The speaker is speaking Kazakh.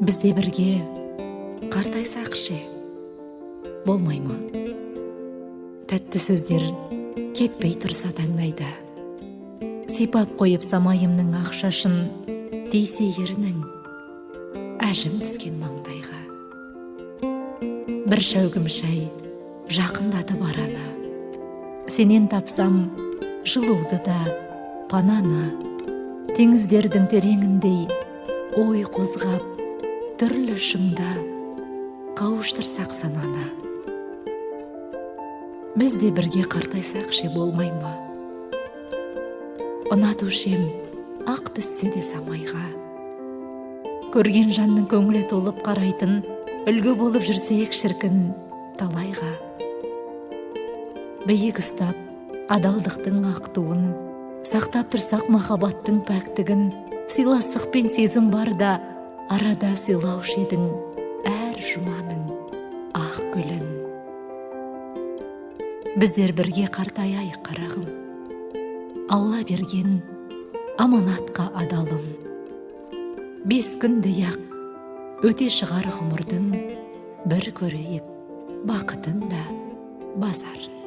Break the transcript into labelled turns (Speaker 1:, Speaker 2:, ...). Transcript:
Speaker 1: Бізде бірге қартайсақ ше, болмай ма? Тәтті сөздер кетпей тұрса таңдайда, сипап қойып самайымның ақшашын, дейсе ерінің әжім түскен маңдайға. Бір шәугім шай жақындатып араны, сенен тапсам жылуды да пананы, теңіздердің тереңіндей ой қозғап, түрлі шыңда қауыштырсақ сананы. Біз де бірге қартайсақ ше, болмай ма? Ұнатушем ақ түссе де самайға, көрген жанның көңілі толып қарайтын, үлгі болып жүрсек шіркін талайға. Биік ұстап адалдықтың ақ туын, сақтап тұрсақ махаббаттың пәктігін, сыйластық пен сезім барда арада сыйлаушы едің әр жұманың ақ гүлін. Біздер бірге қартаяйық қарағым, Алла берген аманатқа адалым. 5 күндей ақ өте шығар ғұмырдың, бір көрейік бақытын да базарын.